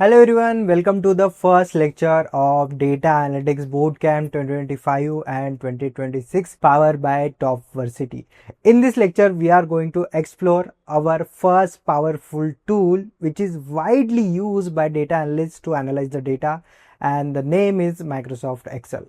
Hello everyone, welcome to the first lecture of Data Analytics Bootcamp 2025 and 2026 powered by Topversity. In this lecture, we are going to explore our first powerful tool which is widely used by data analysts to analyze the data, and the name is Microsoft Excel.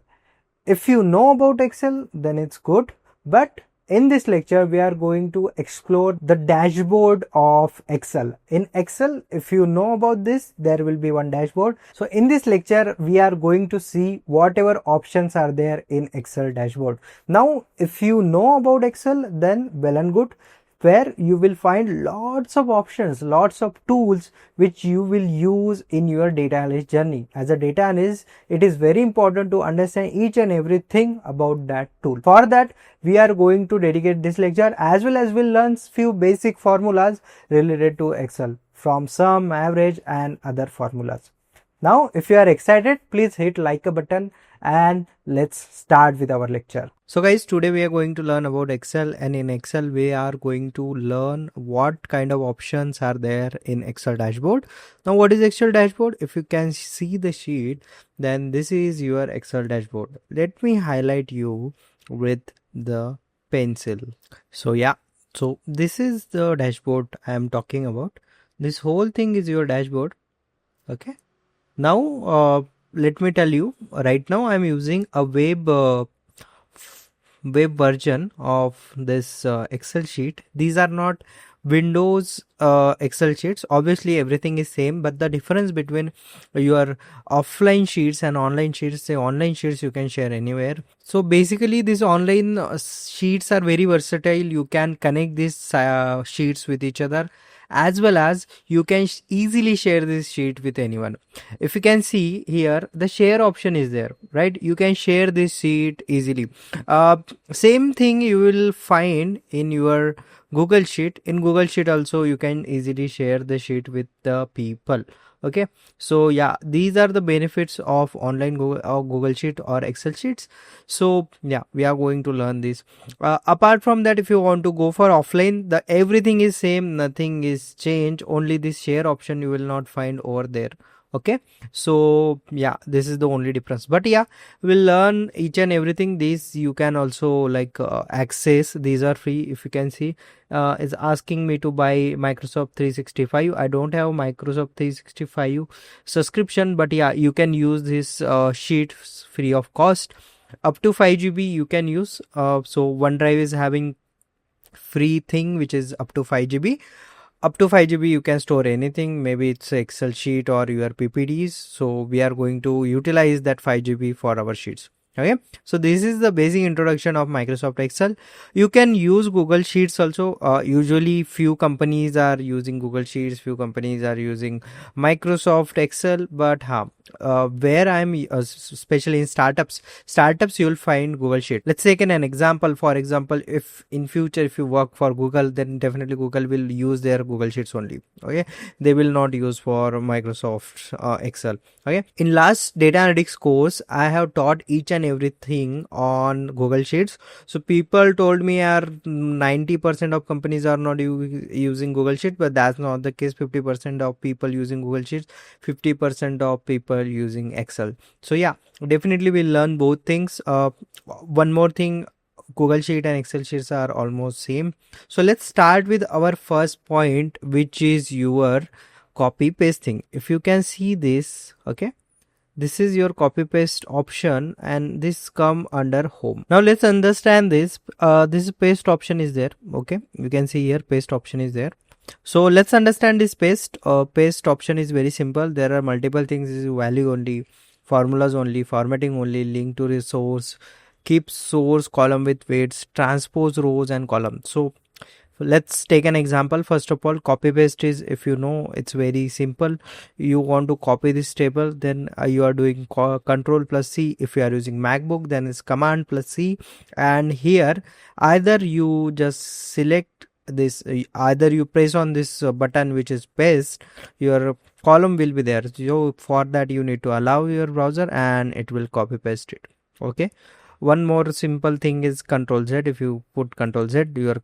If you know about Excel, then it's good, but in this lecture, we are going to explore the dashboard of Excel. In Excel, if you know about this, there will be one dashboard. So in this lecture, we are going to see whatever options are there in Excel dashboard. Now, if you know about Excel, then well and good, where you will find lots of options, lots of tools which you will use in your data analyst journey. As a data analyst, it is very important to understand each and everything about that tool. For that, we are going to dedicate this lecture, as well as we'll learn few basic formulas related to Excel, from sum, average and other formulas. Now, if you are excited, please hit like a button and let's start with our lecture. So guys, today we are going to learn about Excel, and in Excel we are going to learn what kind of options are there in Excel dashboard. Now, what is Excel dashboard? If you can see the sheet, then this is your Excel dashboard. Let me highlight you with the pencil. So this is the dashboard I am talking about. This whole thing is your dashboard. Okay. Now, let me tell you, right now I am using a web version of this Excel sheet. These are not Windows Excel sheets. Obviously everything is same, but the difference between your offline sheets and online sheets, say online sheets you can share anywhere. So basically these online sheets are very versatile. You can connect these sheets with each other, as well as you can easily share this sheet with anyone. If you can see here, the share option is there, right? You can share this sheet easily. Same thing you will find in your Google Sheet. In Google Sheet also you can easily share the sheet with the people. Okay, so yeah, these are the benefits of online Google Sheet or Excel sheets. So yeah, we are going to learn this. Apart from that, if you want to go for offline, the everything is same, nothing is changed, only this share option you will not find over there. Okay, so yeah, this is the only difference, but yeah, we'll learn each and everything. These you can also access. These are free. If you can see, is asking me to buy Microsoft 365. I don't have Microsoft 365 subscription, but yeah, you can use this sheet free of cost. Up to 5 GB you can use. So OneDrive is having free thing which is up to 5 GB. Up to 5 GB you can store anything, maybe it's Excel sheet or your PPTs. So we are going to utilize that 5 GB for our sheets. Okay, so this is the basic introduction of Microsoft Excel. You can use Google Sheets also. Usually few companies are using Google Sheets, few companies are using Microsoft Excel, but where I'm especially in startups you'll find Google Sheet. Let's take an example. For example, if in future if you work for Google, then definitely Google will use their Google Sheets only. Okay, they will not use for Microsoft Excel. Okay, in last data analytics course I have taught each and everything on Google Sheets. So people told me 90% of companies are not using Google Sheets, but that's not the case. 50% of people using Google Sheets, 50% of people using Excel. So yeah, definitely we'll learn both things. One more thing, Google Sheet and Excel sheets are almost same. So let's start with our first point, which is your copy paste thing. If you can see this, okay, this is your copy paste option and this come under home. Now let's understand this. This paste option is there. Okay, you can see here paste option is there. So let's understand this paste. Paste option is very simple. There are multiple things. This is value only, formulas only, formatting only, link to resource, keep source column with weights, transpose rows and columns. So let's take an example. First of all, copy paste is, if you know, it's very simple. You want to copy this table, then you are doing Ctrl+C. If you are using MacBook, then it's Command+C, and here either you just select this, either you press on this button which is paste, your column will be there. So for that you need to allow your browser and it will copy paste it. Okay, one more simple thing is Ctrl+Z. If you put Ctrl+Z, your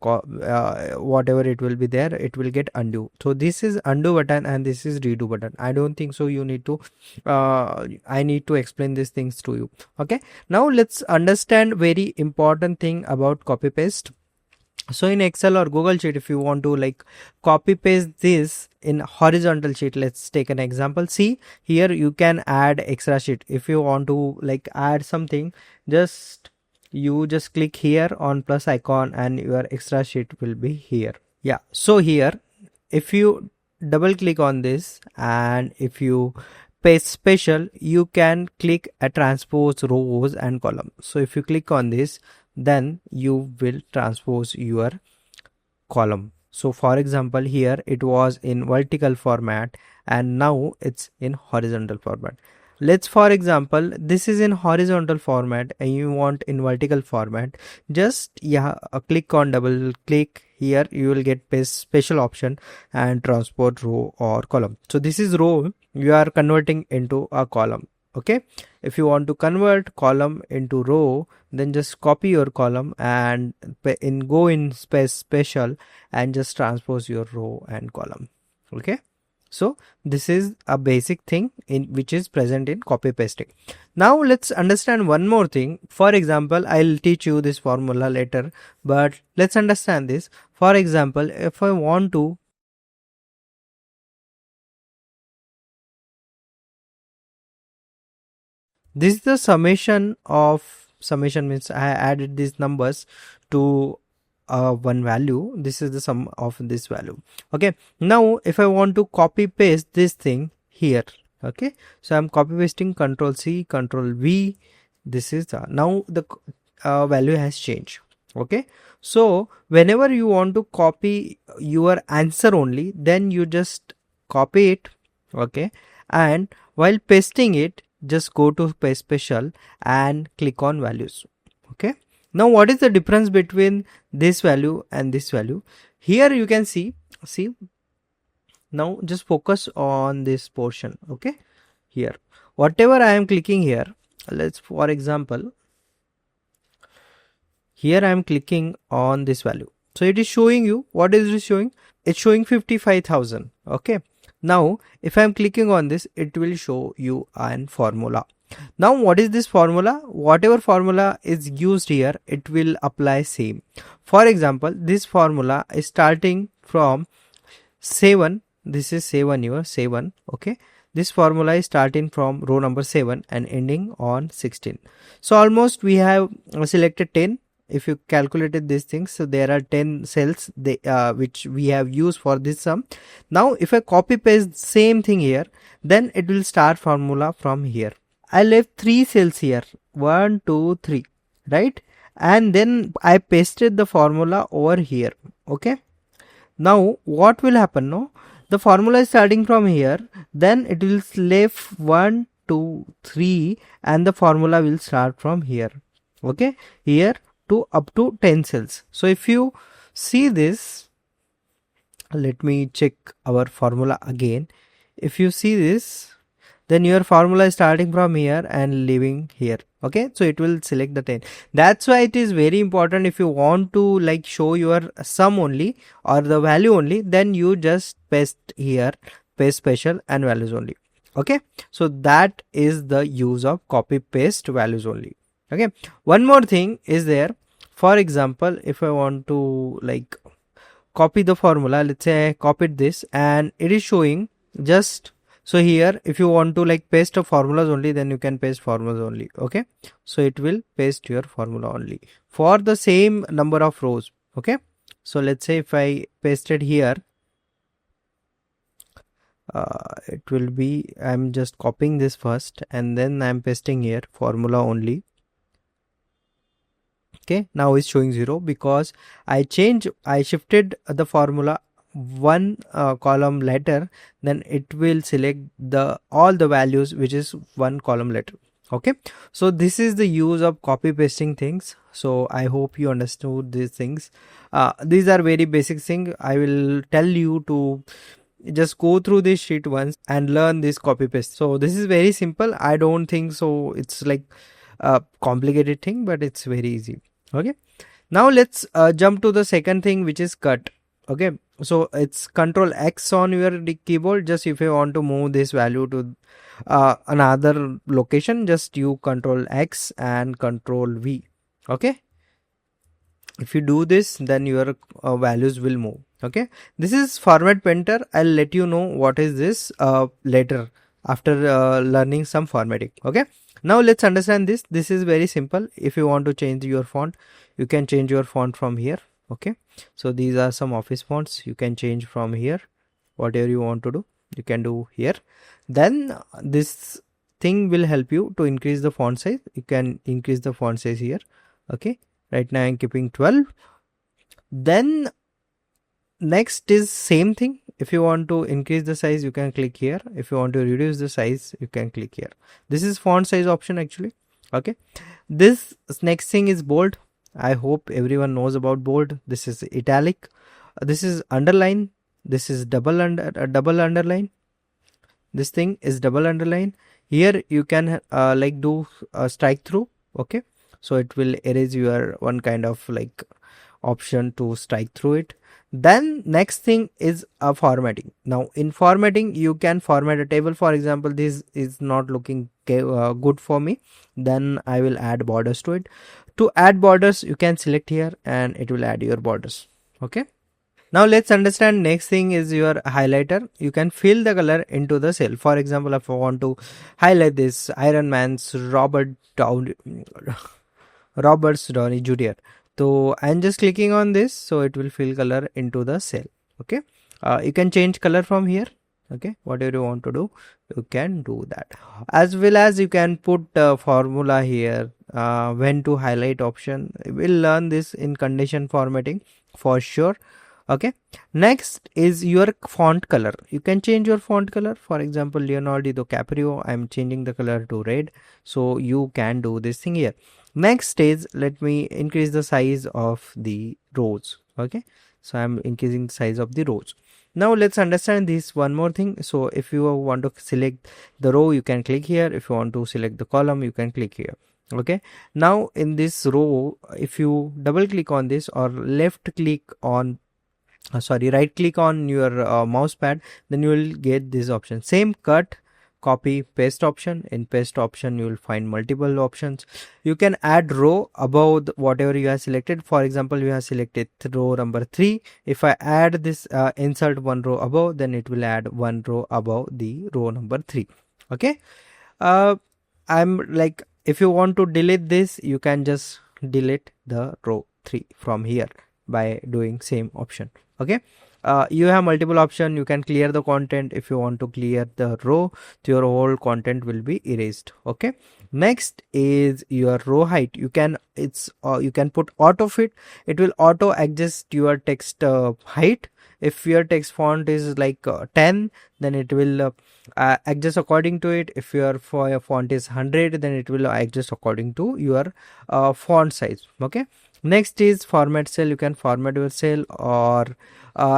whatever it will be there, it will get undo. So this is undo button and this is redo button. I don't think so you need to I need to explain these things to you. Okay, now let's understand very important thing about copy paste. So in Excel or Google Sheet, if you want to like copy paste this in horizontal sheet, let's take an example. See here, you can add extra sheet. If you want to like add something, you just click here on plus icon and your extra sheet will be here. Yeah, so here if you double click on this and if you paste special, you can click a transpose rows and column. So if you click on this, then you will transpose your column. So for example, here it was in vertical format and now it's in horizontal format. Let's, for example, this is in horizontal format and you want in vertical format, just click on double click here, you will get paste special option and transport row or column. So this is row, you are converting into a column. Okay, if you want to convert column into row, then just copy your column and go in space special and just transpose your row and column. Okay, so this is a basic thing in which is present in copy pasting. Now let's understand one more thing. For example, I'll teach you this formula later, but let's understand this. For example, if I want to this is the summation means I added these numbers to one value. This is the sum of this value. Okay, now if I want to copy paste this thing here, okay, so I'm copy pasting, Ctrl+C, Ctrl+V. This is now the value has changed. Okay, so whenever you want to copy your answer only, then you just copy it. Okay, and while pasting it, just go to paste special and click on values. Okay, now what is the difference between this value and this value? Here you can see now just focus on this portion. Okay, here whatever I am clicking here, let's for example, here I am clicking on this value, so it is showing you, what is it showing? It's showing 55,000. Okay, now if I am clicking on this, it will show you an formula. Now what is this formula? Whatever formula is used here, it will apply same. For example, this formula is starting from 7. This is 7, your 7. Okay, this formula is starting from row number 7 and ending on 16. So almost we have selected 10. If you calculated these things, so there are 10 cells which we have used for this sum. Now if I copy paste same thing here, then it will start formula from here. I left 3 cells here, 1 2 3, right? And then I pasted the formula over here. Okay, now what will happen? No, the formula is starting from here, then it will left 1 2 3 and the formula will start from here. Okay, here to up to 10 cells. So if you see this, let me check our formula again. If you see this, then your formula is starting from here and leaving here. Okay, so it will select the 10. That's why it is very important, if you want to like show your sum only or the value only, then you just paste here, paste special and values only. Okay, so that is the use of copy paste values only. Okay, one more thing is there. For example, if I want to like copy the formula, let's say I copied this and it is showing just, so here if you want to like paste the formulas only, then you can paste formulas only. Okay, so it will paste your formula only for the same number of rows. Okay, so let's say if I pasted here, it will be, I'm just copying this first and then I'm pasting here formula only. Okay, now it's showing 0 because I shifted the formula one column later, then it will select all the values which is one column later. Okay, so this is the use of copy pasting things. So I hope you understood these things. These are very basic things. I will tell you to just go through this sheet once and learn this copy paste. So this is very simple. I don't think so it's like complicated thing, but it's very easy. Okay, now let's jump to the second thing, which is cut. Okay, so it's Ctrl+X on your keyboard. Just if you want to move this value to another location, just you Ctrl+X and Ctrl+V. Okay, if you do this, then your values will move. Okay, this is format painter. I'll let you know what is this later after learning some formatting. Okay, now let's understand this. This is very simple. If you want to change your font, you can change your font from here. Okay, so these are some office fonts. You can change from here. Whatever you want to do, you can do here. Then this thing will help you to increase the font size. You can increase the font size here. Okay, right now I'm keeping 12. Then next is same thing. If you want to increase the size, you can click here. If you want to reduce the size, you can click here. This is font size option actually. Okay, this next thing is bold. I hope everyone knows about bold. This is italic. This is underline. This is double underline. This thing is double underline. Here you can like do strike through. Okay, so it will erase your one kind of like option to strike through it. Then next thing is formatting. Now in formatting, you can format a table. For example, this is not looking good for me, then I will add borders to it. To add borders, you can select here and it will add your borders. Okay, now let's understand next thing is your highlighter. You can fill the color into the cell. For example, if I want to highlight this Iron Man's Robert Downey Jr. So I'm just clicking on this, so it will fill color into the cell. Okay, you can change color from here. Okay, whatever you want to do, you can do that. As well as you can put formula here, when to highlight option. We'll learn this in condition formatting for sure. Okay, next is your font color. You can change your font color. For example, Leonardo DiCaprio, I'm changing the color to red, so you can do this thing here. Next is, let me increase the size of the rows. Okay, so I'm increasing the size of the rows. Now let's understand this one more thing. So if you want to select the row, you can click here. If you want to select the column, you can click here. Okay, now in this row, if you double click on this or left click on right click on your mouse pad, then you will get this option. Same cut, copy, paste option. In paste option, you will find multiple options. You can add row above whatever you have selected. For example, you have selected row number 3. If I add this insert one row above, then it will add one row above the row number 3. Okay, I'm like, if you want to delete this, you can just delete the row 3 from here by doing same option. Okay, you have multiple options. You can clear the content. If you want to clear the row, your whole content will be erased. Okay, next is your row height. You can you can put auto fit. It will auto adjust your text height. If your text font is like 10, then it will adjust according to it. If your font is 100, then it will adjust according to your font size. Okay, next is format cell. You can format your cell. Or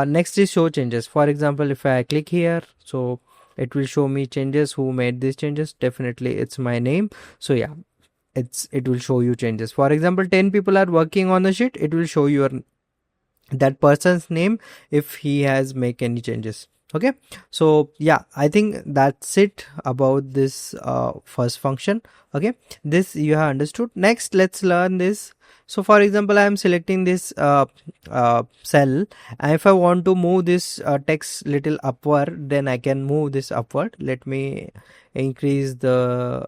next is show changes. For example, if I click here, so it will show me changes. Who made these changes? Definitely it's my name. So yeah, it will show you changes. For example, 10 people are working on the sheet. It will show your that person's name if he has make any changes. Okay, so yeah, I think that's it about this first function. Okay, this you have understood. Next, let's learn this. So for example, I am selecting this cell, and if I want to move this text little upward, then I can move this upward. Let me increase the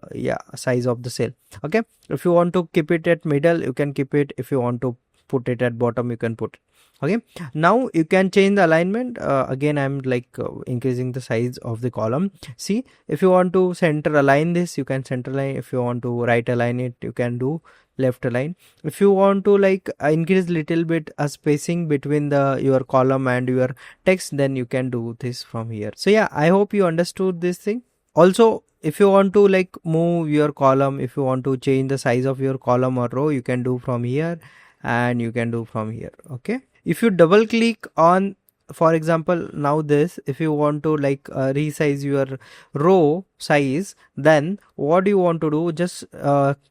size of the cell. Okay, if you want to keep it at middle, you can keep it. If you want to put it at bottom, you can put it. Okay, now you can change the alignment. Again, I'm like increasing the size of the column. See, if you want to center align this, you can center align. If you want to right align it, you can do left align. If you want to like increase little bit a spacing between your column and your text, then you can do this from here. So yeah, I hope you understood this thing. Also, if you want to like move your column, if you want to change the size of your column or row, you can do from here, and you can do from here. Okay, if you double click on for example, now this, if you want to like resize your row size, then what you want to do, just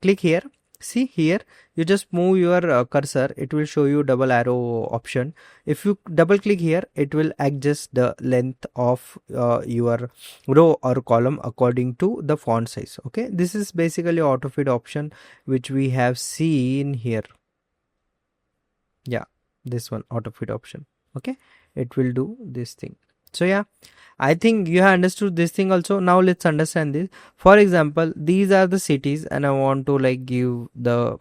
click here. See here, you just move your cursor, it will show you double arrow option. If you double click here, it will adjust the length of your row or column according to the font size. Okay, this is basically auto fit option which we have seen here. Yeah, this one, auto fit option. Okay, it will do this thing. So yeah, I think you have understood this thing also. Now let's understand this. For example, these are the cities and I want to like give the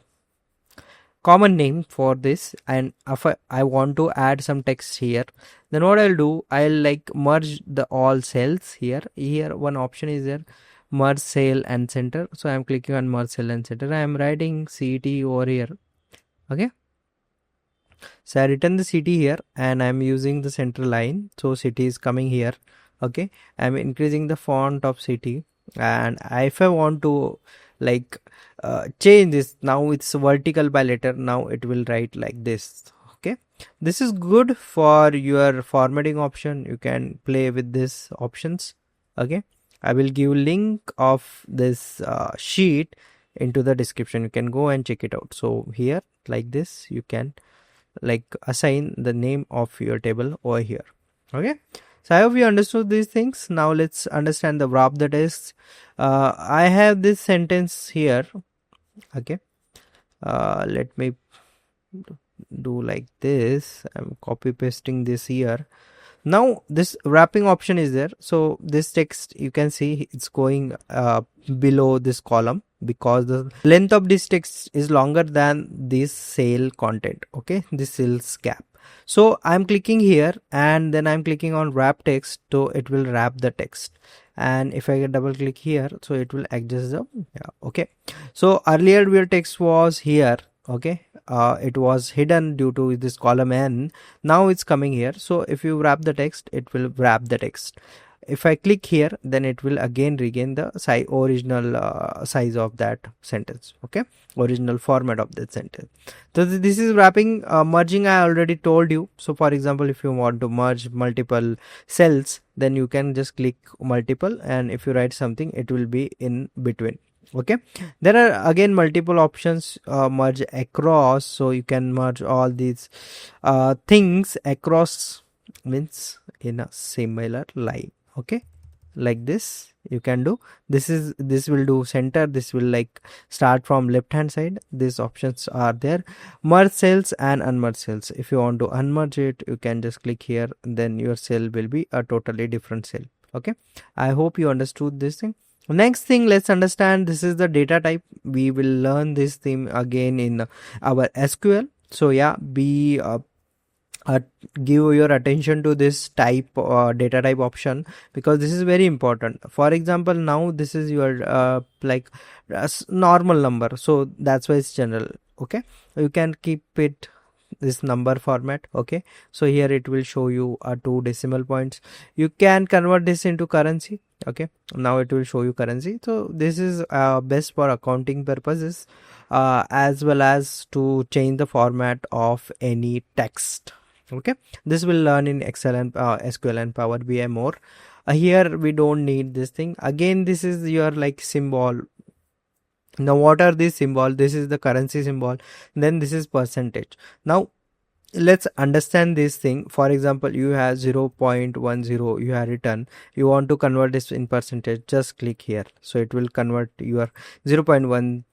common name for this, and if I want to add some text here, then what I'll do, I'll like merge the all cells here. Here one option is there, merge cell and center. So I'm clicking on merge cell and center. I am writing city over here. Okay, so I written the city here and I'm using the center line, so city is coming here. Okay, I'm increasing the font of city, and if I want to like change this, now it's vertical by letter, now it will write like this. Okay, this is good for your formatting option, you can play with this options. Okay, I will give link of this sheet into the description, you can go and check it out. So here like this you can like assign the name of your table over here. Okay, so I hope you understood these things. Now let's understand the wrap the text. I have this sentence here. Okay, let me do like this. I'm copy pasting this here. Now this wrapping option is there, so this text you can see it's going below this column because the length of this text is longer than this cell content. Okay, this cell's gap. So I'm clicking here and then I'm clicking on wrap text, so it will wrap the text. And if I double click here, so it will adjust the okay. So earlier your text was here. Okay, it was hidden due to this column n, now it's coming here. So if you wrap the text, it will wrap the text. If I click here, then it will again regain the original size of that sentence. Okay, original format of that sentence. So this is wrapping. Merging I already told you. So for example, if you want to merge multiple cells, then you can just click multiple, and if you write something, it will be in between. Okay, there are again multiple options, merge across, so you can merge all these things across, means in a similar line. Okay, like this you can do. This will do center, this will like start from left hand side. These options are there, merge cells and unmerge cells. If you want to unmerge it, you can just click here, then your cell will be a totally different cell. Okay, I hope you understood this thing. Next thing, let's understand, this is the data type. We will learn this theme again in our SQL. So yeah, be give your attention to this type data type option, because this is very important. For example, now this is your like normal number, so that's why it's general. Okay, you can keep it this number format. Okay, so here it will show you 2 decimal points. You can convert this into currency. Okay, now it will show you currency. So this is best for accounting purposes, as well as to change the format of any text. Okay, this will learn in Excel and SQL and Power BI more. Here we don't need this thing. Again, this is your like symbol. Now what are these symbol? This is the currency symbol, then this is percentage. Now let's understand this thing. For example, you have 0.10 you have written, you want to convert this in percentage, just click here, so it will convert your 0.10,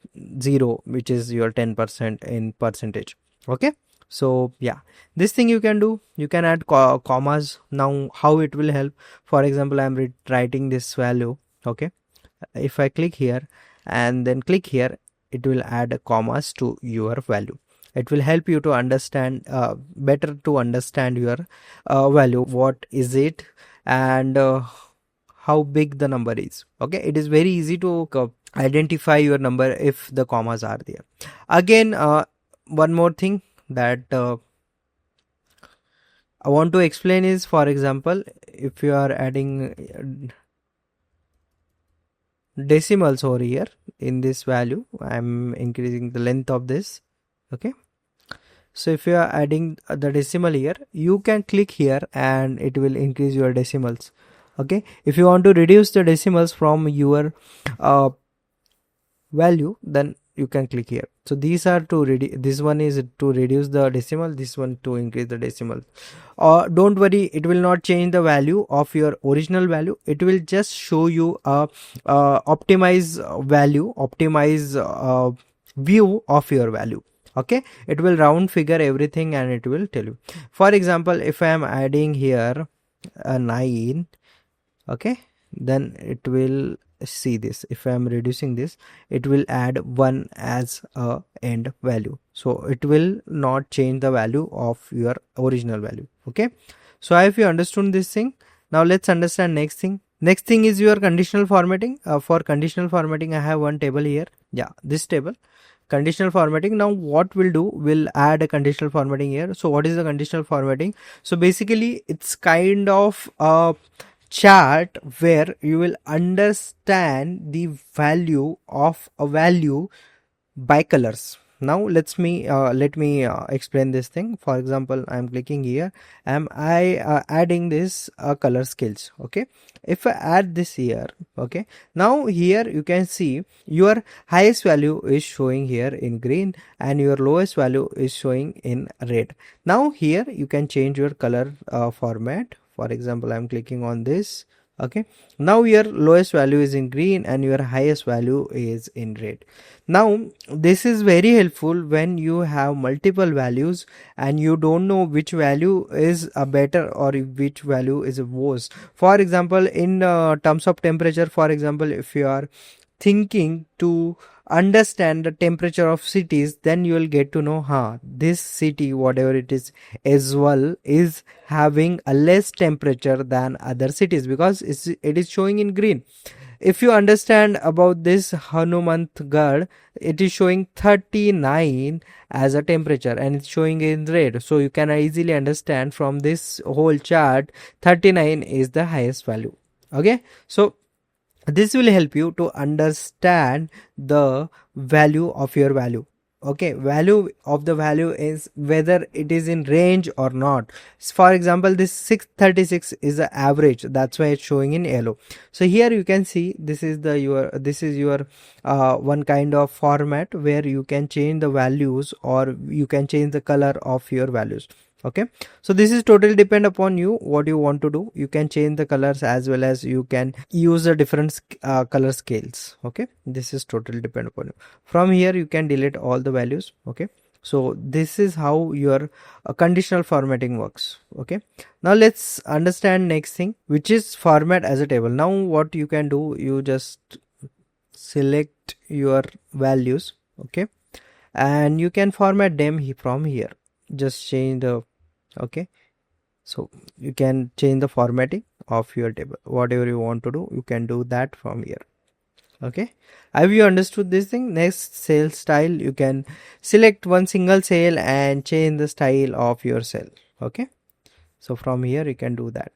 which is your 10% in percentage. Okay, so yeah, this thing you can do. You can add commas. Now how it will help, for example, I'm writing this value. Okay, if I click here and then click here, it will add commas to your value. It will help you to understand better to understand your value, what is it, and how big the number is. Okay, it is very easy to identify your number if the commas are there. Again, one more thing that I want to explain is, for example, if you are adding decimals over here in this value, I'm increasing the length of this. Okay, So if you are adding the decimal here, you can click here and it will increase your decimals. Okay, if you want to reduce the decimals from your value, then you can click here. So these are to this one is to reduce the decimal, this one to increase the decimal. Don't worry, it will not change the value of your original value. It will just show you a optimize value, optimize view of your value. Okay, it will round figure everything and it will tell you. For example, if I am adding here a 9, okay, then it will see this. If I am reducing this, it will add 1 as a end value, so it will not change the value of your original value. Okay, so I hope you understood this thing. Now let's understand next thing. Next thing is your conditional formatting. For conditional formatting, I have one table here. Yeah, this table, conditional formatting. Now what we'll do, we'll add a conditional formatting here. So what is the conditional formatting? So basically it's kind of a chart where you will understand the value of a value by colors. Now let me explain this thing. For example, I am clicking here, I adding this color scales. Okay, if I add this here, okay, now here you can see your highest value is showing here in green and your lowest value is showing in red. Now here you can change your color format. For example, I am clicking on this. Okay, now your lowest value is in green and your highest value is in red. Now this is very helpful when you have multiple values and you don't know which value is a better or which value is a worse. For example, in terms of temperature, for example, if you are thinking to understand the temperature of cities, then you will get to know, this city, whatever it is, as well is having a less temperature than other cities because it is showing in green. If you understand about this Hanumanthgad, it is showing 39 as a temperature and it's showing in red. So you can easily understand from this whole chart 39 is the highest value. Okay, so this will help you to understand the value of your value. Okay, value of the value is whether it is in range or not. For example, this 636 is the average, that's why it's showing in yellow. So here you can see this is your one kind of format where you can change the values or you can change the color of your values. Okay, so this is totally depend upon you what you want to do. You can change the colors as well as you can use the different color scales. Okay, this is totally depend upon you. From here you can delete all the values. Okay, so this is how your conditional formatting works. Okay, now let's understand next thing, which is format as a table. Now what you can do, you just select your values. Okay, and you can format them from here. Just change the okay, so you can change the formatting of your table. Whatever you want to do, you can do that from here. Okay, have you understood this thing? Next, cell style. You can select one single cell and change the style of your cell. Okay, so from here you can do that.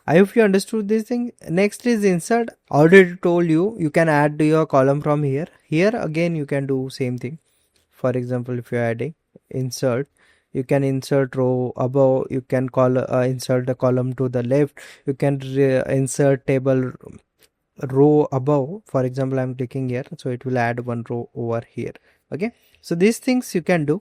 I hope you understood this thing. Next is insert. Already told you, you can add your column from here. Here again you can do same thing. For example, if you are adding insert, you can insert row above, you can insert the column to the left, you can insert table row above. For example, I'm clicking here, so it will add one row over here. Okay, so these things you can do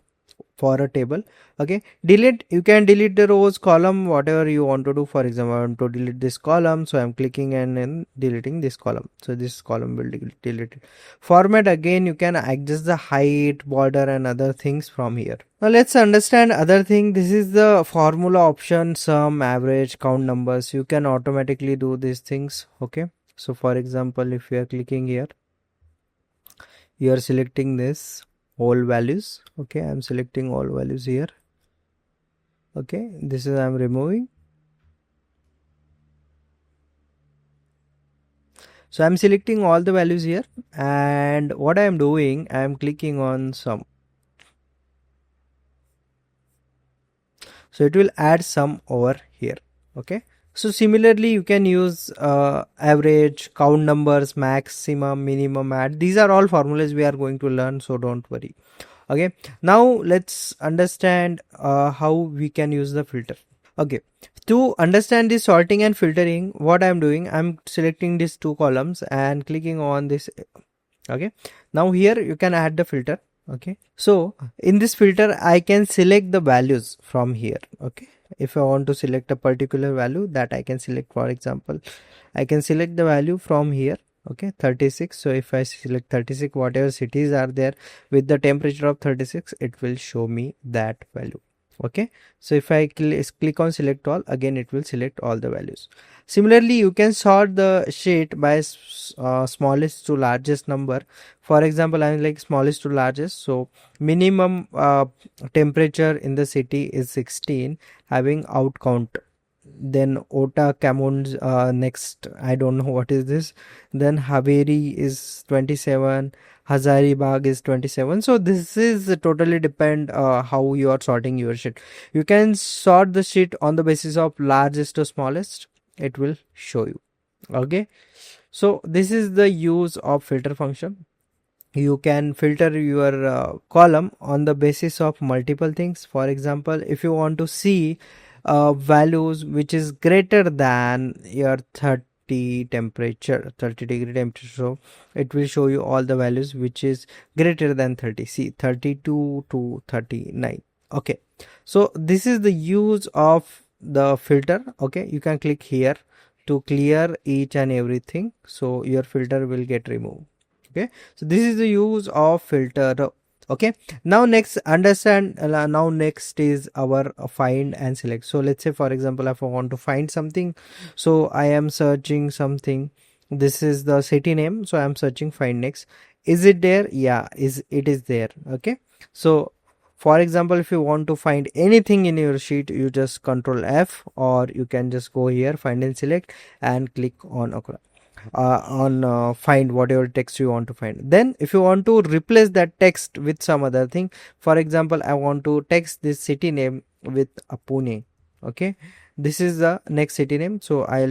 for a table. Okay, delete, you can delete the rows, column, whatever you want to do. For example, I want to delete this column, so I'm clicking and then deleting this column, so this column will delete. Format, again you can adjust the height, border and other things from here. Now let's understand other thing. This is the formula option, sum, average, count numbers. You can automatically do these things. Okay, so for example, if you are clicking here, you are selecting this all values. Okay, I'm selecting all values here. Okay, this is I'm removing. So I'm selecting all the values here, and what I am doing, I am clicking on sum. So it will add sum over here. Okay, so similarly you can use average, count numbers, maximum, minimum, add. These are all formulas we are going to learn, so don't worry. Okay, now let's understand how we can use the filter. Okay, to understand this sorting and filtering, what I'm doing, I'm selecting these two columns and clicking on this. Okay, now here you can add the filter. Okay, so in this filter I can select the values from here. Okay, if I want to select a particular value, that I can select. For example, I can select the value from here. Okay, 36. So if I select 36, whatever cities are there with the temperature of 36, it will show me that value. Okay, so if I click on select all, again it will select all the values. Similarly, you can sort the sheet by smallest to largest number. For example, I'm like smallest to largest, so minimum temperature in the city is 16, having out count. Then Ota Camons, next, I don't know what is this. Then Haveri is 27, Hazaribagh is 27. So this is totally depend how you are sorting your sheet. You can sort the sheet on the basis of largest to smallest. It will show you. Okay, so this is the use of filter function. You can filter your column on the basis of multiple things. For example, if you want to see values which is greater than your 30 temperature, 30 degree temperature, so it will show you all the values which is greater than 30. See, 32 to 39. Okay, so this is the use of the filter. Okay, you can click here to clear each and everything, so your filter will get removed. Okay, so this is the use of filter. Okay, now next understand, now next is our find and select. So let's say, for example, if I want to find something, so I am searching something. This is the city name, so I am searching find next. Is it there? Yeah, it is there. Okay, so for example, if you want to find anything in your sheet, you just Ctrl F, or you can just go here, find and select, and click on find whatever text you want to find. Then if you want to replace that text with some other thing, for example, I want to text this city name with a Pune. Okay, this is the next city name, so I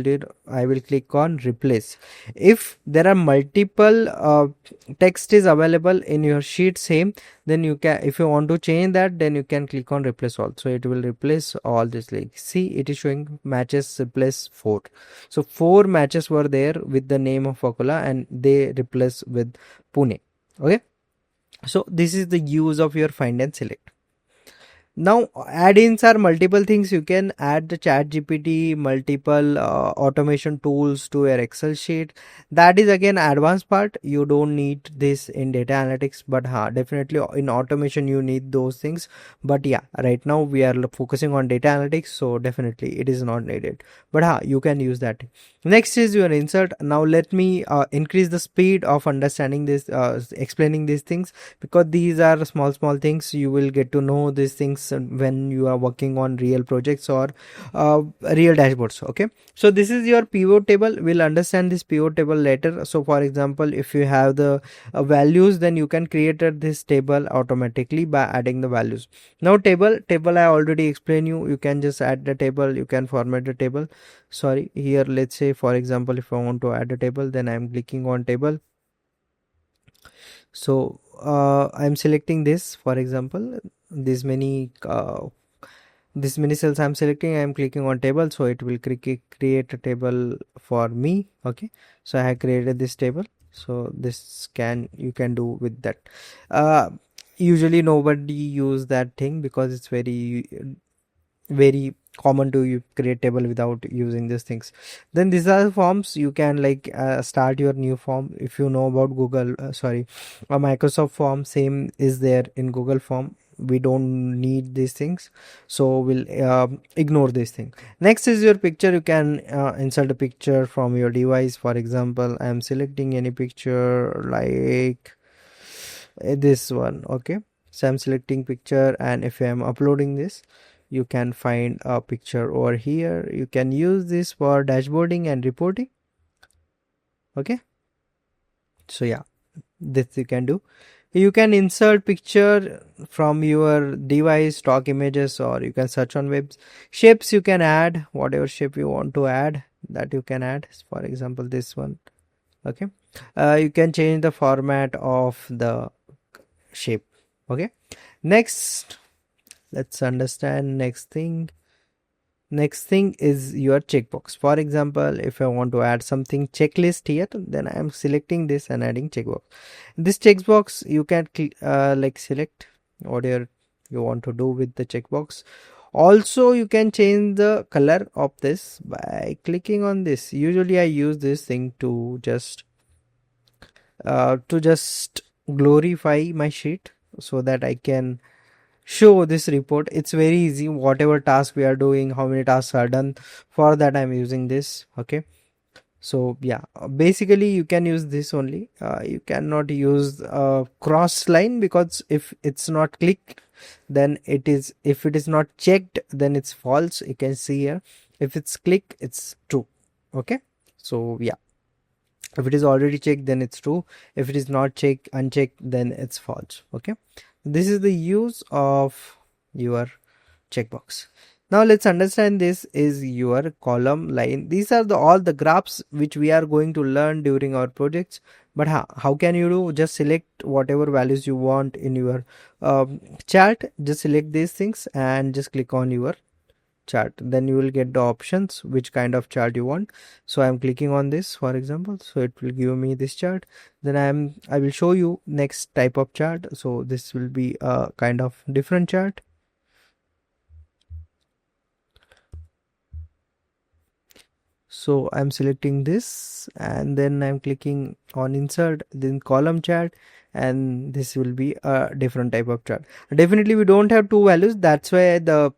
will click on replace. If there are multiple text is available in your sheet same, then you can, if you want to change that, then you can click on replace all, so it will replace all this. Like, see, it is showing matches replace 4. So 4 matches were there with the name of Akola, and they replace with Pune. Okay, so this is the use of your find and select. Now add-ins are multiple things. You can add the chat GPT, multiple automation tools to your Excel sheet. That is again advanced part. You don't need this in data analytics, but definitely in automation you need those things. But yeah, right now we are focusing on data analytics, so definitely it is not needed, but you can use that. Next is your insert. Now let me increase the speed of understanding this, explaining these things, because these are small things. You will get to know these things when you are working on real projects or real dashboards. Okay, so this is your pivot table. We'll understand this pivot table later. So for example, if you have the values, then you can create this table automatically by adding the values. Now table I already explained you can just add the table, you can format the table. Sorry, here let's say, for example, if I want to add a table, then I'm clicking on table. So I'm selecting this, for example, this many cells I'm selecting, I'm clicking on table, so it will create a table for me. Okay, so I have created this table, so this you can do with that. Usually nobody use that thing because it's very common to create table without using these things. Then these are forms. You can start your new form. If you know about Google, a Microsoft form, same is there in Google form. We don't need these things, so we'll ignore this thing. Next is your picture. You can insert a picture from your device. For example, I am selecting any picture like this one. Okay, so I'm selecting picture, and if I am uploading this, you can find a picture over here. You can use this for dashboarding and reporting. Okay, so yeah, this you can do. You can insert picture from your device, stock images, or you can search on webs. Shapes, you can add whatever shape you want to add, that you can add. For example, this one. Okay, you can change the format of the shape. Okay, next, let's understand next thing is your checkbox. For example, if I want to add something checklist here, then I am selecting this and adding checkbox. This checkbox you can like select whatever you want to do with the checkbox. Also you can change the color of this by clicking on this. Usually I use this thing to just glorify my sheet so that I can show this report. It's very easy. Whatever task we are doing, how many tasks are done, for that I'm using this. Okay, so yeah, basically you can use this only. You cannot use cross line, because if it's not clicked, then it is, if it is not checked, then it's false. You can see here, if it's clicked, it's true. Okay, so yeah, if it is already checked, then it's true. If it is not checked, unchecked, then it's false. Okay, this is the use of your checkbox. Now let's understand, this is your column line. These are all the graphs which we are going to learn during our projects. But how can you do? Just select whatever values you want in your chart. Just select these things and just click on your chart. Then you will get the options which kind of chart you want. So I'm clicking on this, for example, so it will give me this chart. Then I will show you next type of chart. So this will be a kind of different chart. So I'm selecting this and then I'm clicking on insert, then column chart, and this will be a different type of chart. Definitely we don't have two values, that's why the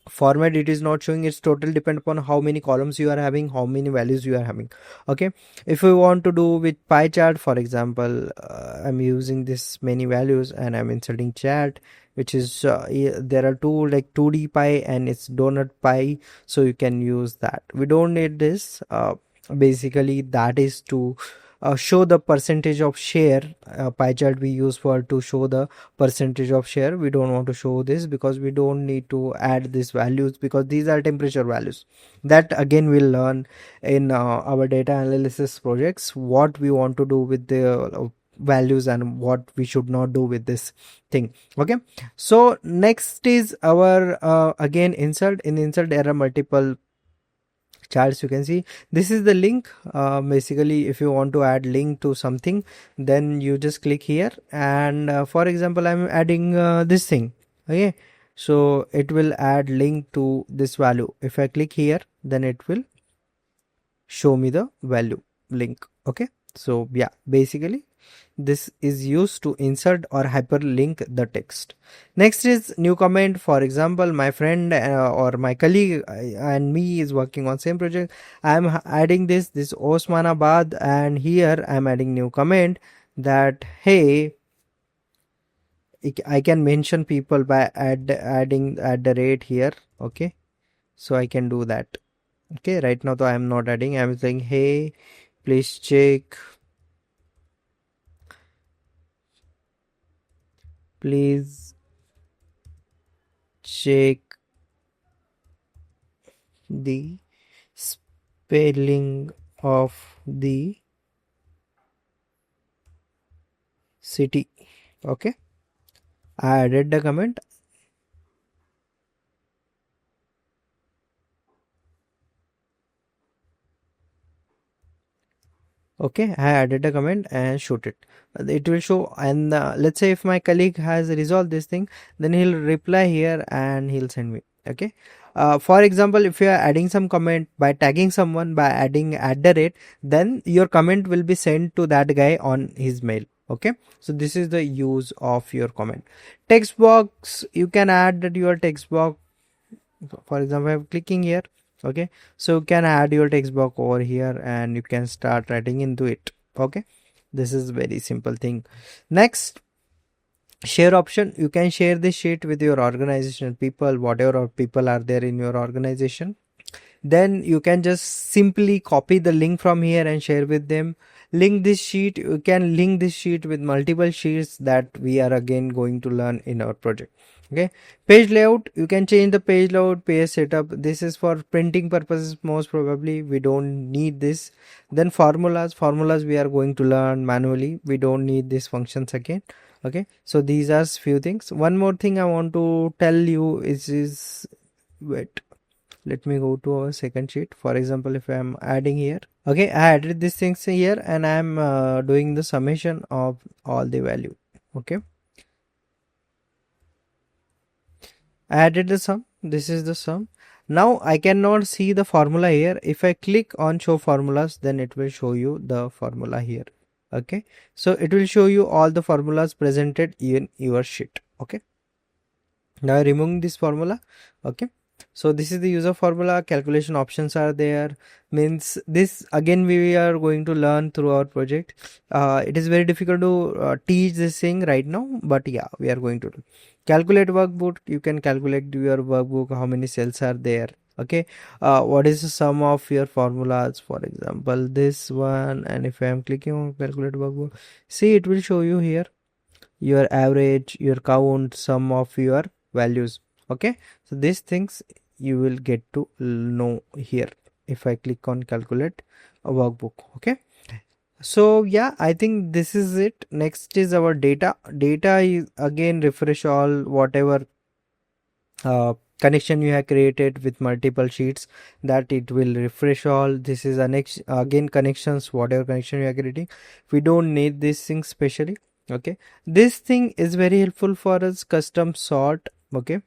format it is not showing. It's totally depend upon how many columns you are having, how many values you are having. Okay, if we want to do with pie chart, for example, I'm using this many values and I'm inserting chart, which is there are two, like 2D pie and it's donut pie, so you can use that. We don't need this. Basically that is to show the percentage of share. Pie chart we use for to show the percentage of share. We don't want to show this because we don't need to add these values, because these are temperature values. That again we'll learn in our data analysis projects, what we want to do with the values and what we should not do with this thing. Okay, so next is our again insert. In insert there are multiple charts. You can see this is the link. Basically if you want to add link to something, then you just click here and for example I'm adding this thing. Okay, so it will add link to this value. If I click here, then it will show me the value link. Okay, so yeah, basically this is used to insert or hyperlink the text. Next is new comment. For example, my friend or my colleague and me is working on same project. I'm adding this Osmanabad, and here I'm adding new comment that hey, I can mention people by adding at the rate here. Okay, so I can do that. Okay, right now though I'm not adding, I'm saying hey, please check, please check the spelling of the city. Okay, I added the comment. Okay, I added a comment and shoot it. It will show, and let's say if my colleague has resolved this thing, then he'll reply here and he'll send me. Okay, for example, if you are adding some comment by tagging someone by adding at the rate, then your comment will be sent to that guy on his mail. Okay, so this is the use of your comment. Text box, you can add your text box. For example, I'm clicking here. Okay, so you can add your text box over here and you can start writing into it. Okay, this is very simple thing. Next, share option. You can share this sheet with your organizational people, whatever people are there in your organization. Then you can just simply copy the link from here and share with them. Link this sheet, you can link this sheet with multiple sheets that we are again going to learn in our project. Okay, page layout, you can change the page layout, page setup. This is for printing purposes, most probably we don't need this. Then formulas we are going to learn manually, we don't need these functions again. Okay, so these are few things. One more thing I want to tell you is wait, let me go to our second sheet. For example, if I am adding here, okay, I added these things here and I am doing the summation of all the value. Okay, I added the sum. This is the sum. Now I cannot see the formula here. If I click on show formulas, then it will show you the formula here. Okay, so it will show you all the formulas presented in your sheet. Okay, now removing this formula. Okay, so this is the user formula. Calculation options are there. Means this again we are going to learn through our project. It is very difficult to teach this thing right now, but yeah, we are going to do. Calculate workbook. You can calculate your workbook, how many cells are there. Okay, what is the sum of your formulas, for example this one, and if I am clicking on calculate workbook, see it will show you here your average, your count, sum of your values. Okay, so these things you will get to know here if I click on calculate a workbook. Okay, so yeah, I think this is it. Next is our data. Data is again refresh all whatever connection you have created with multiple sheets, that it will refresh all. This is a next again connections, whatever connection you are creating. We don't need this thing specially. Okay, this thing is very helpful for us, custom sort. Okay,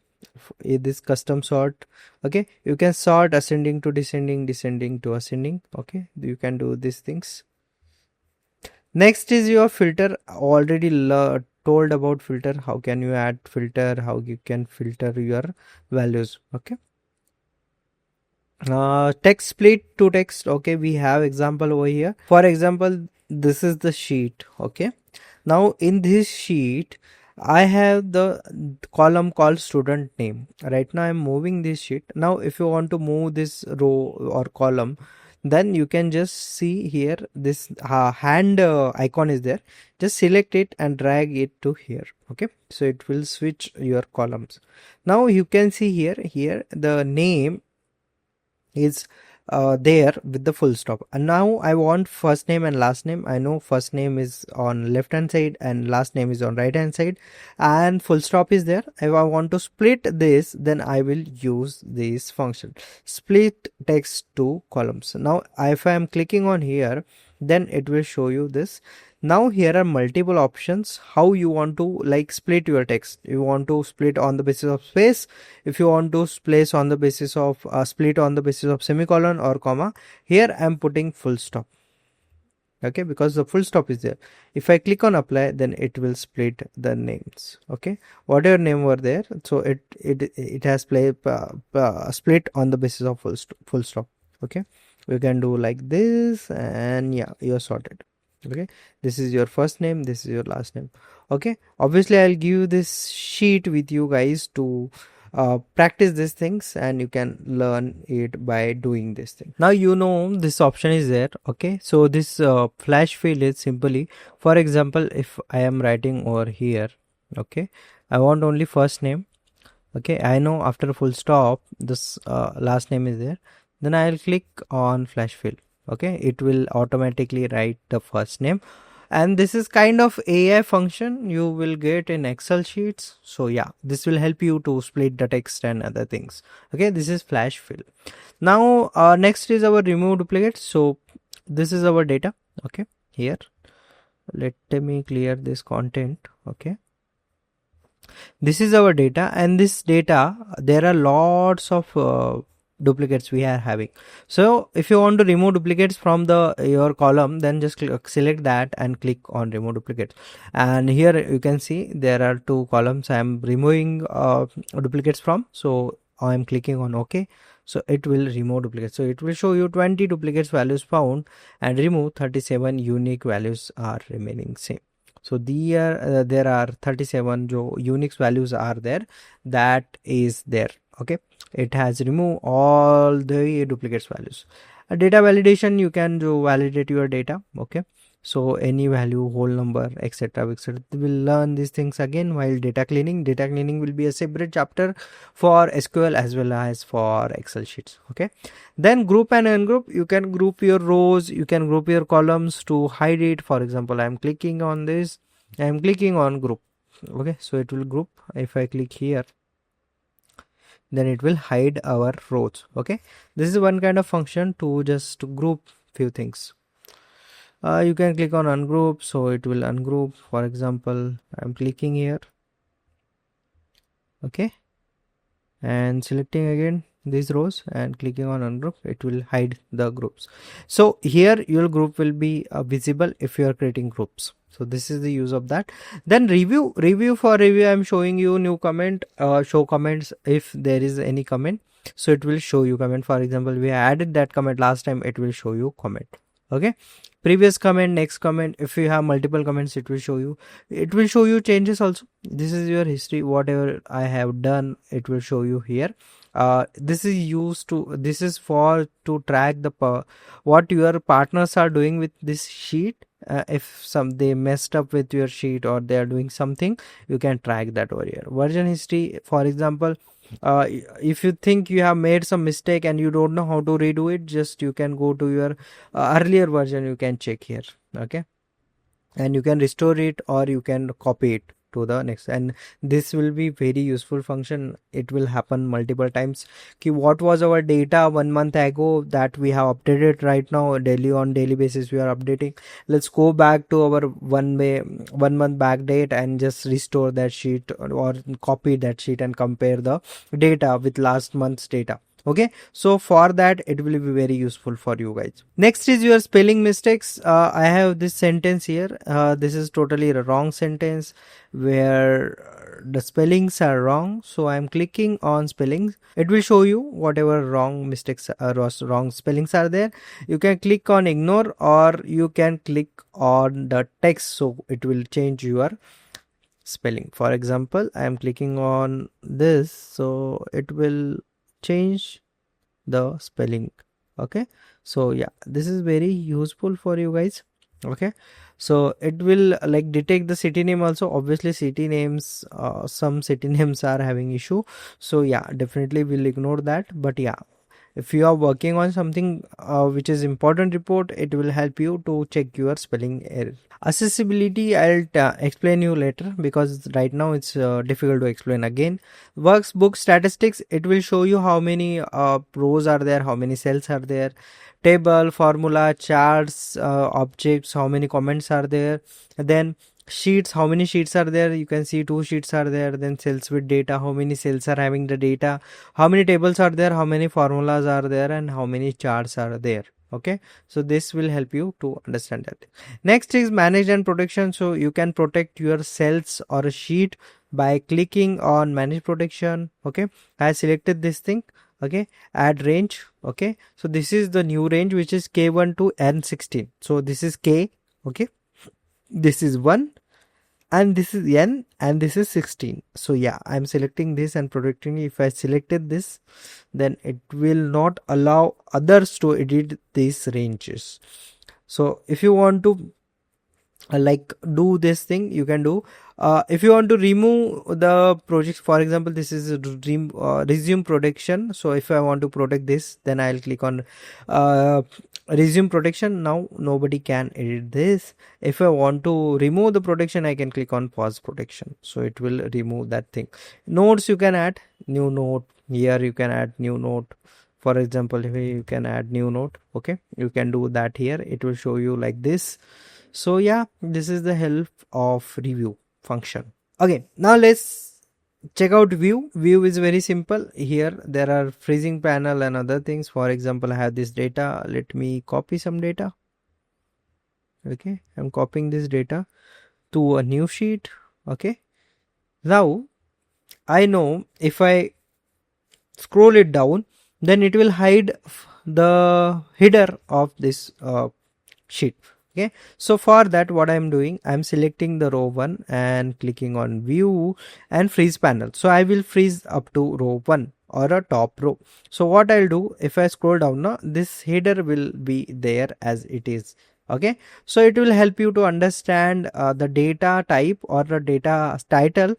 this custom sort. Okay, you can sort ascending to descending, descending to ascending. Okay, you can do these things. Next is your filter. Already told about filter, how can you add filter, how you can filter your values. Okay, text split to text. Okay, we have example over here. For example, this is the sheet. Okay, now in this sheet I have the column called student name. Right now I'm moving this sheet. Now if you want to move this row or column, then you can just see here this hand icon is there. Just select it and drag it to here. Okay, so it will switch your columns. Now you can see here the name is there with the full stop, and now I want first name and last name. I know first name is on left hand side and last name is on right hand side, and full stop is there. If I want to split this, then I will use this function, split text to columns. Now if I am clicking on here, then it will show you this. Now here are multiple options how you want to like split your text. You want to split on the basis of space, if you want to place on the basis of split on the basis of semicolon or comma. Here I am putting full stop. Okay, because the full stop is there. If I click on apply, then it will split the names. Okay, whatever name were there, so it has split on the basis of full stop. Okay, we can do like this, and yeah, you're sorted. Okay, this is your first name, this is your last name. Okay, obviously I'll give you this sheet with you guys to practice these things, and you can learn it by doing this thing. Now you know this option is there. Okay, so this flash fill is simply, for example, if I am writing over here, okay, I want only first name. Okay, I know after full stop this last name is there, then I'll click on flash fill. Okay, it will automatically write the first name, and this is kind of AI function you will get in Excel sheets. So yeah, this will help you to split the text and other things. Okay, this is flash fill. Now next is our remove duplicates. So this is our data. Okay, here let me clear this content. Okay, this is our data, and this data there are lots of duplicates we are having. So if you want to remove duplicates from your column, then just select that and click on remove duplicates, and here you can see there are two columns I am removing duplicates from. So I am clicking on OK, so it will remove duplicates. So it will show you 20 duplicates values found and remove 37 unique values are remaining same. So there are 37 unique values are there, that is there. Okay, it has removed all the duplicates values. Data validation, you can do validate your data. Okay, so any value, whole number, etc, etc. We will learn these things again while data cleaning. Data cleaning will be a separate chapter for SQL as well as for Excel sheets. Okay, then group and ungroup. You can group your rows, you can group your columns to hide it. For example, I am clicking on this, I am clicking on group. Okay, so it will group. If I click here, then it will hide our rows. Okay, this is one kind of function to just group few things. You can click on ungroup, so it will ungroup. For example, I'm clicking here, okay, and selecting again these rows and clicking on ungroup, it will hide the groups. So here your group will be visible if you are creating groups. So this is the use of that. Then review. For review, I'm showing you new comment. Show comments if there is any comment, so it will show you comment. For example, we added that comment last time, it will show you comment. Okay, previous comment, next comment. If you have multiple comments, it will show you changes also. This is your history, whatever I have done, it will show you here. This is for to track what your partners are doing with this sheet. If they messed up with your sheet or they are doing something, you can track that over here. Version history, for example, if you think you have made some mistake and you don't know how to redo it, just you can go to your earlier version, you can check here. Okay, and you can restore it or you can copy it to the next, and this will be very useful function. It will happen multiple times. Okay, what was our data 1 month ago that we have updated right now on daily basis we are updating. Let's go back to our 1 month back date and just restore that sheet or copy that sheet and compare the data with last month's data. Okay, so for that it will be very useful for you guys. Next is your spelling mistakes. I have this sentence here. This is totally a wrong sentence where the spellings are wrong, so I'm clicking on spellings. It will show you whatever wrong spellings are there. You can click on ignore or you can click on the text, so it will change your spelling. For example, I am clicking on this, so it will change the spelling. Okay, so yeah, this is very useful for you guys. Okay, so it will like detect the city name also. Obviously city names, some city names are having issue, so yeah, definitely we'll ignore that. But yeah, if you are working on something which is important report, it will help you to check your spelling error. Accessibility, I'll explain you later because right now it's difficult to explain again. Works book statistics, it will show you how many rows are there, how many cells are there. Table, formula, charts, objects, how many comments are there. Then sheets, how many sheets are there, you can see 2 sheets are there. Then cells with data, how many cells are having the data, how many tables are there, how many formulas are there, and how many charts are there. Okay, so this will help you to understand that. Next is manage and protection. So you can protect your cells or a sheet by clicking on manage protection. Okay, I selected this thing. Okay, add range. Okay, so this is the new range which is K1 to N16. So this is K. Okay, this is 1 and this is N and this is 16. So yeah, I'm selecting this and protecting. If I selected this, then it will not allow others to edit these ranges. So if you want to like do this thing, you can do. If you want to remove the project, for example, this is resume protection. So if I want to protect this, then I'll click on resume protection. Now nobody can edit this. If I want to remove the protection, I can click on pause protection, so it will remove that thing. Notes, you can add new note here. You can add new note. For example, if you can add new note, okay, you can do that here. It will show you like this. So yeah, this is the help of review function. Okay, now let's check out view. View is very simple. Here there are freezing panel and other things. For example, I have this data. Let me copy some data. Okay, I'm copying this data to a new sheet. Okay, now I know if I scroll it down, then it will hide the header of this sheet. Okay, so for that, what I'm doing, I'm selecting the row 1 and clicking on view and freeze panel. So I will freeze up to row 1 or a top row. So what I'll do, if I scroll down now, this header will be there as it is. Okay, so it will help you to understand the data type or the data title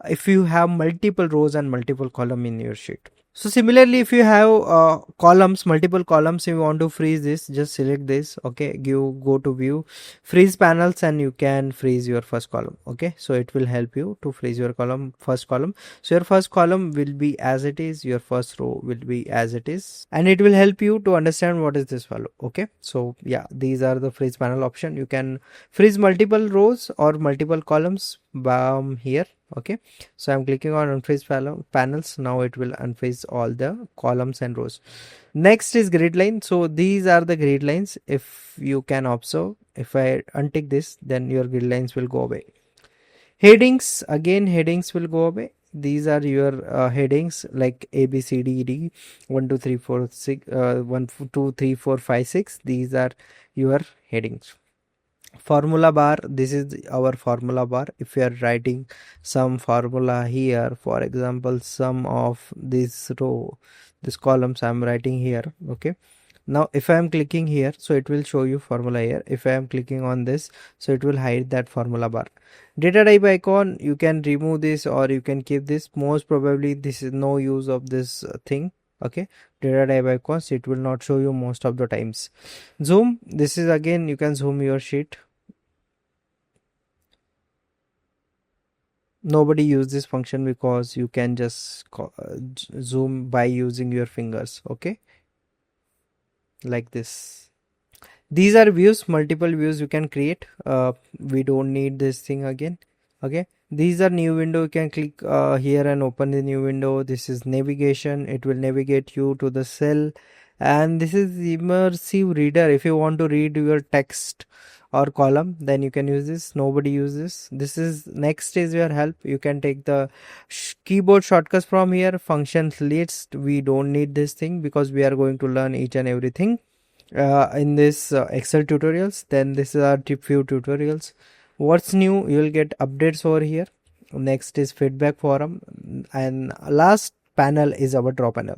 if you have multiple rows and multiple column in your sheet. So similarly, if you have columns, multiple columns, you want to freeze this, just select this. Okay, go to view, freeze panels, and you can freeze your first column. Okay, so it will help you to freeze your first column. So your first column will be as it is, your first row will be as it is, and it will help you to understand what is this value. Okay, so yeah, these are the freeze panel option. You can freeze multiple rows or multiple columns here. Okay, so I'm clicking on unfreeze panels. Now it will unfreeze all the columns and rows. Next is grid line. So these are the grid lines. If you can observe, if I untick this, then your grid lines will go away. Headings, again headings will go away. These are your headings like A B C D D 1 2 3 4 6 1 2 3 4 5 6. These are your headings. Formula bar, this is our formula bar. If you are writing some formula here, for example sum of this row, this columns I'm writing here. Okay, now if I am clicking here, so it will show you formula here. If I am clicking on this, so it will hide that formula bar. Data type icon, you can remove this or you can keep this. Most probably this is no use of this thing. Okay, data type icons, it will not show you most of the times. Zoom, this is again you can zoom your sheet. Nobody use this function because you can just zoom by using your fingers. Okay, like this. These are views, multiple views you can create. We don't need this thing again. Okay, these are new window. You can click here and open the new window. This is navigation, it will navigate you to the cell. And this is immersive reader. If you want to read your text or column, then you can use this. Nobody uses this. Is next is your help. You can take the keyboard shortcuts from here. Functions list, we don't need this thing because we are going to learn each and everything in this Excel tutorials. Then this is our few tutorials. What's new, you will get updates over here. Next is feedback forum, and last panel is our draw panel.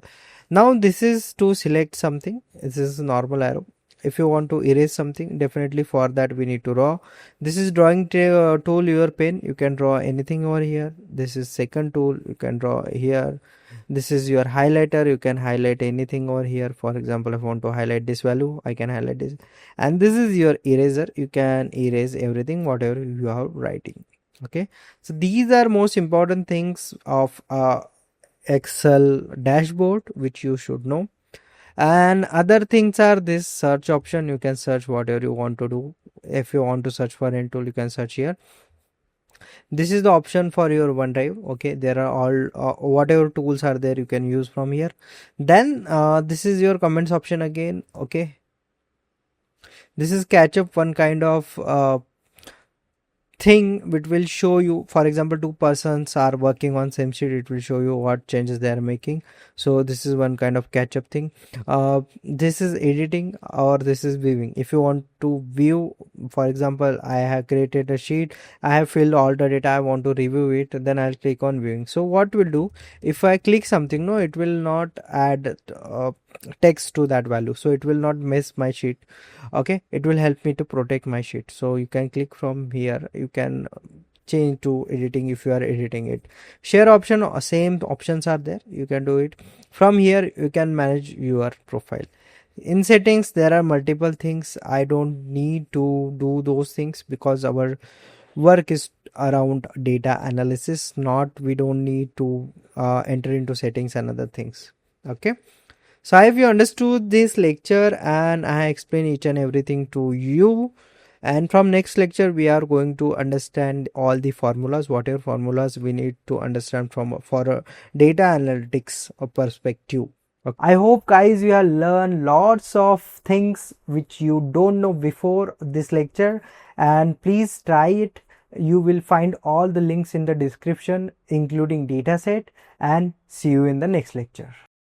Now this is to select something. This is normal arrow. If you want to erase something, definitely for that we need to draw. This is drawing tool, your pen, you can draw anything over here. This is second tool, you can draw here. This is your highlighter, you can highlight anything over here. For example, if I want to highlight this value, I can highlight this. And this is your eraser, you can erase everything whatever you are writing. Okay, so these are most important things of Excel dashboard which you should know. And other things are this search option, you can search whatever you want to do. If you want to search for any tool, you can search here. This is the option for your OneDrive. Okay, there are all whatever tools are there you can use from here. Then this is your comments option again. Okay, this is catch up, one kind of thing which will show you, for example 2 persons are working on same sheet, it will show you what changes they are making. So this is one kind of catch up thing. This is editing or this is viewing. If you want to view, for example I have created a sheet, I have filled all the data, I want to review it, then I'll click on viewing. So what will do, if I click something, no, it will not add text to that value, so it will not miss my sheet. Okay, it will help me to protect my sheet. So you can click from here, you can change to editing if you are editing it. Share option, same options are there, you can do it from here. You can manage your profile. In settings there are multiple things, I don't need to do those things because our work is around data analysis, not we don't need to enter into settings and other things. Okay, so I hope you understood this lecture and I explain each and everything to you. And from next lecture we are going to understand all the formulas, whatever formulas we need to understand from for a data analytics perspective. Okay. I hope guys you have learned lots of things which you don't know before this lecture, and please try it. You will find all the links in the description including dataset, and see you in the next lecture.